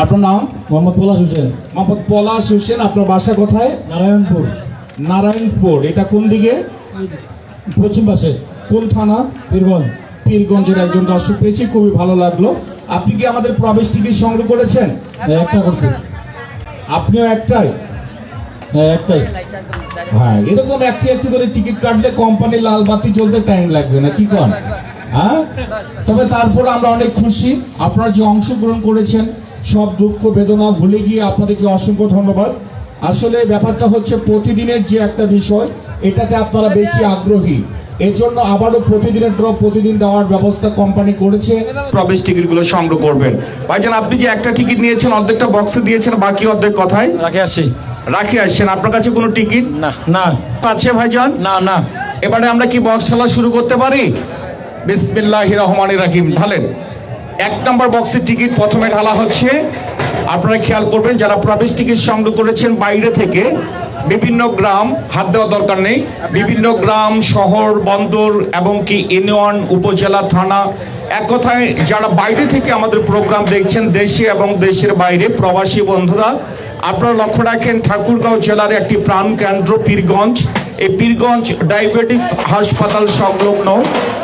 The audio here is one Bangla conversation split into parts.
আপনার নাম? মোহাম্মদ পলাশ হোসেন। মোহাম্মদ পলাশ হোসেন। আপনার বাসা কোথায়? নারায়ণপুর। নারায়ণপুর। এটা কোন দিকে? পশ্চিম পাশে। কোন থানা? পীরগঞ্জ। পীরগঞ্জের একজন দর্শক পেয়েছি, খুবই ভালো লাগলো। আপনি কি আমাদের প্রবেশ টিকিট সংগ্রহ করেছেন? একটা করছি। আপনিও একটাই? একটাই। হ্যাঁ, এরকম একটি একটি করে টিকিট কাটলে কোম্পানির লাল বাতি জ্বলতে টাইম লাগবে না, কি কন? হ্যাঁ, তবে তারপর আমরা অনেক খুশি আপনারা যে অংশগ্রহণ করেছেন, সব দুঃখ বেদনা ভুলে গিয়ে আপনাদেরকে অসংখ্য ধন্যবাদ। আসলে ব্যাপারটা হচ্ছে প্রতিদিনের যে একটা বিষয়, এটাতে আপনারা বেশি আগ্রহী, এর জন্য আবারও প্রতিদিনের ড্র প্রতিদিন দেওয়ার ব্যবস্থা কোম্পানি করেছে। প্রবেশ টিকিটগুলো সংগ্রহ করবেন। ভাইজান, আপনি যে একটা টিকিট নিয়েছেন, অর্ধেকটা বক্সে দিয়েছেন, বাকি অর্ধেক কথায় রাখে আসছেন। আপনার কাছে কোনো টিকিট না আছে ভাইজান? না। এবারে আমরা কি বক্স খেলা শুরু করতে পারি? বিসমিল্লাহির রহমানির রহিম। ঢালেন। 1 নম্বর বক্সের টিকিট প্রথমে ঢালা হচ্ছে। আপনারা খেয়াল করবেন, যারা প্রবেশ টিকিট সংগ্রহ করেছেন বাইরে থেকে, বিভিন্ন গ্রাম, হাত দেওয়া দরকার নেই, বিভিন্ন গ্রাম, শহর, বন্দর এবং কি ইউনিয়ন, উপজেলা, থানা, এক কথায় যারা বাইরে থেকে আমাদের প্রোগ্রাম দেখছেন, দেশে এবং দেশের বাইরে প্রবাসী বন্ধুরা, আপনারা লক্ষ্য রাখেন ঠাকুরগাঁও জেলার একটি প্রাণ কেন্দ্র পীরগঞ্জ। এই পীরগঞ্জ ডায়াবেটিক্স হাসপাতাল সংলগ্ন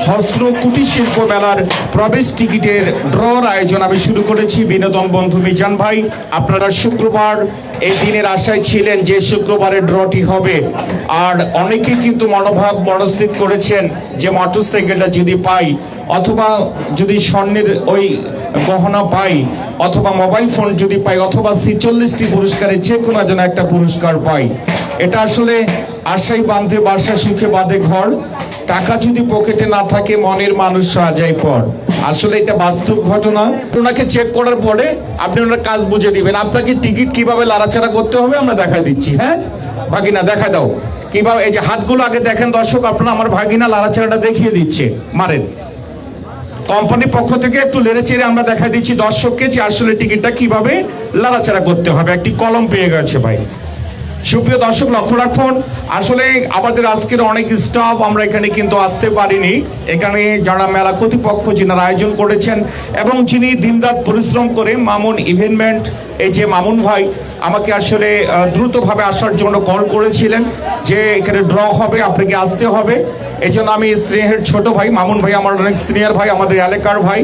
হস্ত্র কুটির শিল্প মেলার প্রবেশ টিকিটের ড্রর আয়োজন আমি শুরু করেছি। বিনোদন বন্ধু মিজান ভাই, আপনারা শুক্রবার এই দিনের আশায় ছিলেন যে শুক্রবারের ড্রটি হবে, আর অনেকে কিন্তু মনোভাব মনস্থির করেছেন যে মোটরসাইকেলটা যদি পাই, অথবা যদি স্বর্ণের ওই গহনা পাই, অথবা মোবাইল ফোন যদি পাই, অথবা 46টি পুরস্কারের যে কোনো যেন একটা পুরস্কার পাই। এটা আসলে আশাই বাঁধে বাসা, সুখে বাঁধে ঘর। টাকা যদি পকেটে না থাকে, মনের মানুষ সাজাই পর। আসলে এটা বাস্তব ঘটনা। ওনাকে চেক করার পরে আপনি ওনার কাজ বুঝে দিবেন। আপনাকে টিকিট কিভাবে লাড়াচাড়া করতে হবে আমরা দেখাই দিচ্ছি। হ্যাঁ ভাগিনা, দেখা দাও কিভাবে। এই যে হাতগুলো আগে দেখেন দর্শক, আপনারা আমার ভাগিনা লাড়াচাড়াটা দেখিয়ে দিচ্ছে। মারেন। কোম্পানির পক্ষ থেকে একটু লেড়ে চেড়ে আমরা দেখাই দিচ্ছি দর্শককে যে আসলে টিকিটটা কিভাবে লাড়াচাড়া করতে হবে। একটি কলম পেয়ে গেছে ভাই। সুপ্রিয় দর্শক, লক্ষ্য রাখুন, আসলে আমাদের আজকের অনেক স্টাফ আমরা এখানে কিন্তু আসতে পারিনি। এখানে যারা মেলা কর্তৃপক্ষ যিনারা আয়োজন করেছেন এবং যিনি দিনরাত পরিশ্রম করে, মামুন ইভেন্টমেন্ট, এই যে মামুন ভাই আমাকে আসলে দ্রুতভাবে আসার জন্য কল করেছিলেন যে এখানে ড্র হবে, আপনাকে আসতে হবে। এই জন্য আমি স্নেহের ছোট ভাই মামুন ভাই, আমার অনেক সিনিয়র ভাই, আমাদের এলাকার ভাই,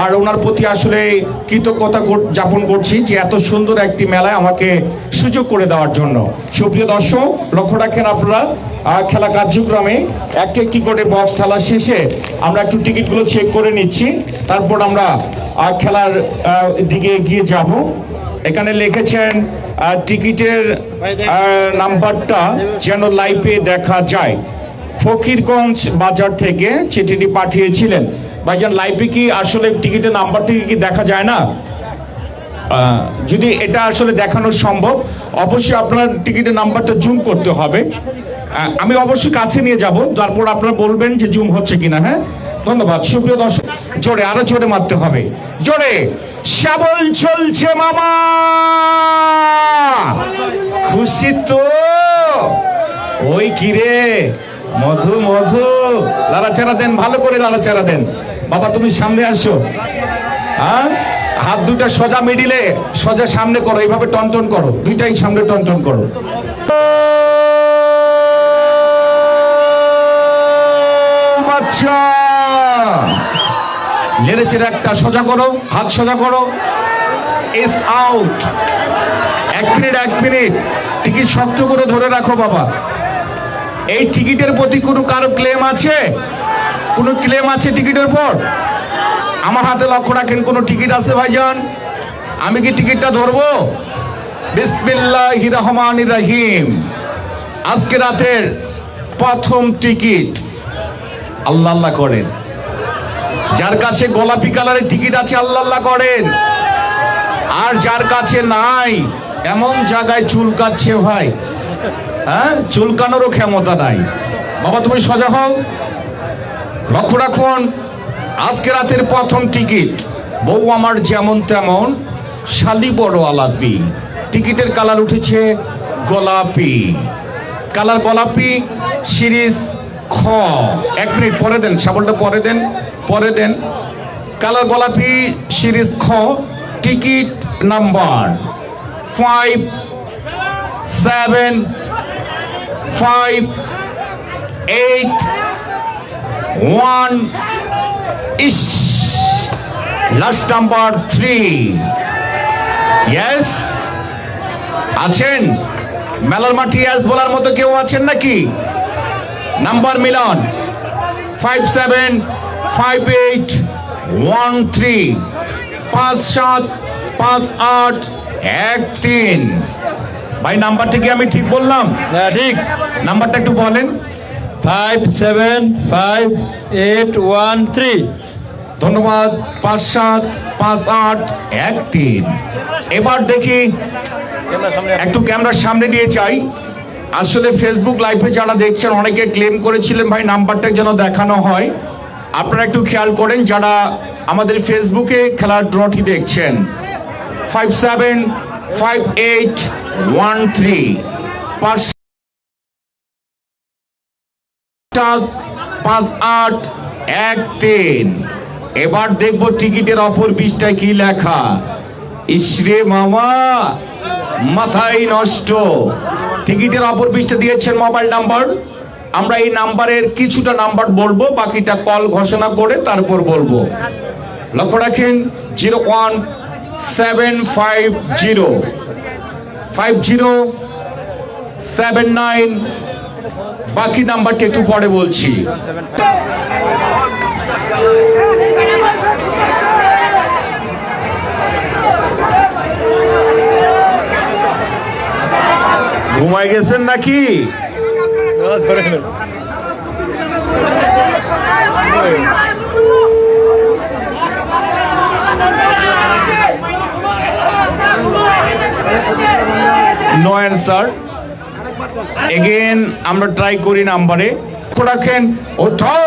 আর ওনার প্রতি আসলে কৃতজ্ঞতা জ্ঞাপন করছি যে এত সুন্দর একটি মেলায় আমাকে সুযোগ করে দেওয়ার জন্য। সুপ্রিয় দর্শক, লক্ষ্য রাখেন আপনারা খেলা কার্যক্রমে একটি একটি করে বক্স খেলা শেষে আমরা একটু টিকিটগুলো চেক করে নিচ্ছি, তারপর আমরা খেলার দিকে এগিয়ে যাব। এখানে লিখেছেন টিকিটের নাম্বারটা যেন লাইভে দেখা যায়। ফকিরগঞ্জ বাজার থেকে চিঠিটি পাঠিয়েছিলেন। ভাইজান, লাইভে কি আসলে টিকিটের নাম্বার থেকে কি দেখা যায় না? যদি এটা আসলে দেখানো সম্ভব, অবশ্যই আপনার টিকিটের নাম্বারটা জুম করতে হবে। আমি অবশ্যই কাছে নিয়ে যাব, তারপর আপনারা বলবেন যে জুম হচ্ছে কিনা। হ্যাঁ, ধন্যবাদ। সুপ্রিয় দর্শক, জোরে, আরো জোরে মারতে হবে, জোরে। শ্যাবল চলছে মামা, খুশি তো? ওই কিরে মধু মধু, লাড়াচাড়া দেন, ভালো করে লাড়াচাড়া দেন। বাবা তুমি সামনে আসো। হ্যাঁ, হাত দুটা সোজা মিডিলে, সোজা সামনে করো, এইভাবে টনটন করো, দুইটাই সামনে টনটন করো। আচ্ছা, লেড়ে চেড়ে একটা সোজা করো, হাত সোজা করো। ইস আউট। 1 মিনিট টিকিট শক্ত করে ধরে রাখো বাবা। এই টিকিটের প্রতি কোনো কারো ক্লেম আছে? কোনো ক্লেম আছে টিকিটের পর? আমার হাতে লক্ষ্য রাখেন, কোনো টিকিট আছে ভাইজান? আমি কি টিকিটটা ধরবো? বিসমিল্লাহির রহমানির রহিম। আজকে রাতের প্রথম টিকিট। আল্লাহ আল্লাহ করেন। যার কাছে গোলাপি কালারের টিকিট আছে আল্লাহ আল্লাহ করেন, আর যার কাছে নাই এমন জায়গায় চুলকাচ্ছে ভাই। হ্যাঁ, চুলকানোরও ক্ষমতা নাই। বাবা তুমি সোজা হও, লক্ষ্য রাখুন, আজকে রাতের প্রথম টিকিট। বউ আমার যেমন তেমন, শালি বড় আলাপি। টিকিটের কালার উঠেছে গোলাপি কালার, গোলাপি সিরিজ খ। 1 মিনিট পরে দেন, সাবলটা পরে দেন, পরে দেন। কালার গোলাপি সিরিজ খ, টিকিট নাম্বার 5 7 5 8 1 ইস লাস্ট নাম্বার 3 ইয়েস আছেন মেলার মাঠে অ্যাস বলার মতো কেউ আছেন নাকি নাম্বার মিলন 5 7 5 8 1 3 5 7 5 8 1 3 ভাই নাম্বারটা কি আমি ঠিক বললাম হ্যাঁ ঠিক। নাম্বারটা একটু বলেন 575813। ধন্যবাদ 5 7 5 8 1 3 এবার দেখি একটু ক্যামেরার সামনে নিয়ে চাই আসলে ফেসবুক লাইভে যারা দেখছেন অনেকে ক্লেম করেছিলেন ভাই নাম্বারটা যেন দেখানো হয় আপনারা একটু খেয়াল করেন যারা আমাদের ফেসবুকে খেলার ড্রটি দেখছেন 5 7 5 8 1 3 5 7 5 8 1 3 এবার দেখবো টিকিটের অপর পৃষ্ঠায় কি লেখা ইসরে মামা মাথায় নষ্ট টিকিটের অপর পৃষ্ঠা দিয়েছেন মোবাইল নাম্বার আমরা এই নাম্বারের কিছুটা নাম্বার বলবো বাকিটা কল ঘোষণা করে তারপর বলবো লক্ষ্য রাখেন 01750 5079 বাকি নাম্বারটা একটু পরে বলছি ঘুমাই গেছেন নাকি নো অ্যান্সার এগেন আমরা ট্রাই করি নাম্বারে রাখেন ওঠাও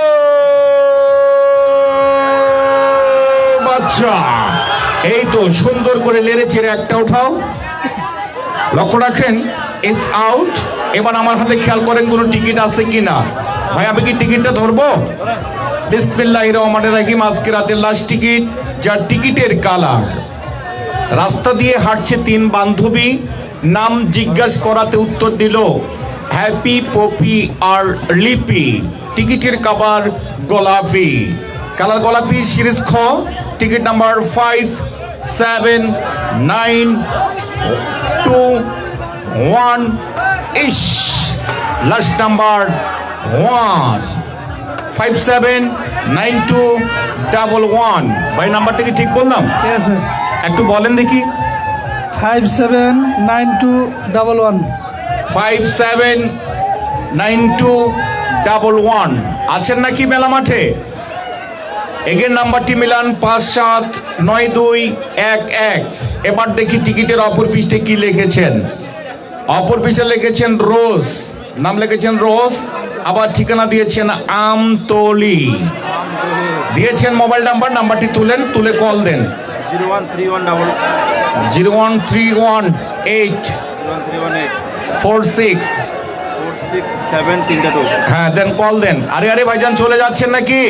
বাচ্চা এই তো সুন্দর করে লেড়ে চেড়ে একটা উঠাও লক্ষ্য রাখেন ইস আউট এবার আমার হাতে খেয়াল করেন কোনো টিকিট আছে কিনা ভাই আমি কি টিকিটটা ধরবো বিসমিল্লাহির রহমানির রহিম আজকে রাতের লাস্ট টিকিট যার টিকিটের কালার রাস্তা দিয়ে হাঁটছে তিন বান্ধবী নাম জিজ্ঞাসা করাতে উত্তর দিল হ্যাপি পপি আর লিপি টিকিটের কালার গোলাপি কালার গোলাপি সিরিজ খ টিকিট নাম্বার 5 7 9 2 1 ইশ লাস্ট নাম্বার 1 579211 ভাই নাম্বারটা কি ঠিক বললাম একটু বলেন দেখি 579211 579211 আছেন নাকি মেলা মাঠে এগেন নাম্বারটি মিলান 579211 এবার দেখি টিকিটের অপর পৃষ্ঠে কি লিখেছেন অপর পৃষ্ঠে লিখেছেন রোজ নাম লিখেছেন রোজ আবার ঠিকানা দিয়েছেন আমতলি দিয়েছেন মোবাইল নাম্বারটি তুলে কল দেন 01318 46 হ্যাঁ দেন কল দেন আরে ভাইজান চলে যাচ্ছেন নাকি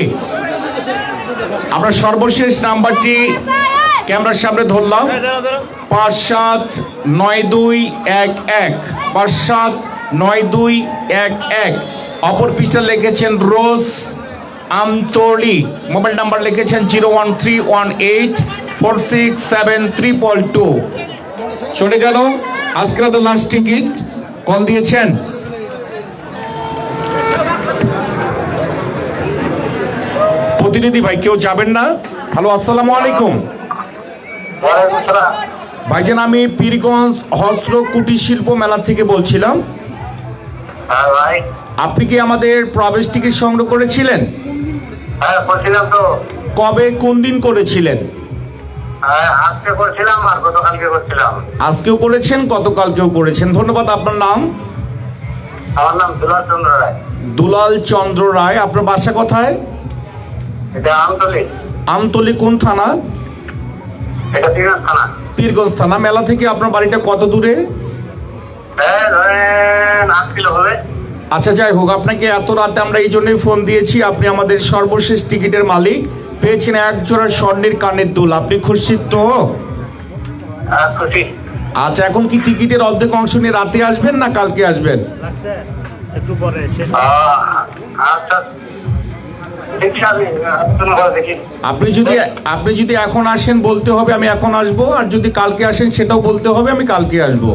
আমরা সর্বশেষ নাম্বারটি ক্যামেরার সামনে ধরলাম 579211 579211 অপর পৃষ্ঠা লিখেছেন রোজ আমতলি মোবাইল নাম্বার লিখেছেন 01318 467322 চলে গেল আজকে রাতে লাস্ট টিকিট কল দিয়েছেন প্রতিনিধি ভাই কেউ যাবেন না হ্যালো আসসালামু আলাইকুম ভাইজান আমি পীরগঞ্জ হস্ত কুটির শিল্প মেলা থেকে বলছিলাম আপনি কি আমাদের প্রবেশ টিকিট সংগ্রহ করেছিলেন কবে কোন দিন করেছিলেন আজকেও করেছেন গতকালকেও করেছেন ধন্যবাদ আপনার নাম আমার নাম দুলাল চন্দ্র রায় দুলাল চন্দ্র রায় আপনার বাসা কোথায় এটা আমতলি আমতলি কোন থানা এটা পীরগঞ্জ থানা পীরগঞ্জ থানা মেলা থেকে আপনার বাড়িটা কত দূরে ধরেন 8 কিলো হবে আচ্ছা যাই হোক আপনাকে এত রাতে আমরা এই জন্যই ফোন দিয়েছি আপনি আমাদের সর্বশেষ টিকিটের মালিক পেয়েছেন এক জোড়া স্বর্ণের কানের দুল আপনি খুশি তো খুশি। আচ্ছা, এখন কি টিকিটের অর্ধেক অংশ নিয়ে রাতে আসবেন না কালকে আসবেন? আচ্ছা দেখছি, আমি আলোচনা করে দেখি। আপনি যদি এখন আসেন বলতে হবে আমি এখন আসবো, আর যদি কালকে আসেন সেটাও বলতে হবে আমি কালকে আসবো।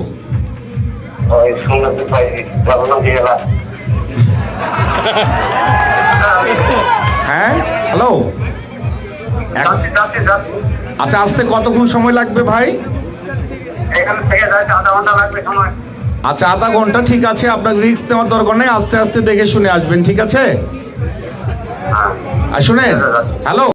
ওই সুন্দর ভাই ভালো দিয়ে গেলাম। হ্যাঁ, হ্যালো। যাচ্ছি। আচ্ছা, আসতে কতক্ষণ সময় লাগবে ভাই? এখান থেকে যাইতে আধা ঘন্টা লাগবে সময়। আচ্ছা, আধা ঘন্টা, ঠিক আছে। আপনার রিস্ক নেওয়ার দরকার নেই, আস্তে আস্তে দেখে শুনে আসবেন, ঠিক আছে? হ্যাঁ। আর শুনেন, হ্যালো।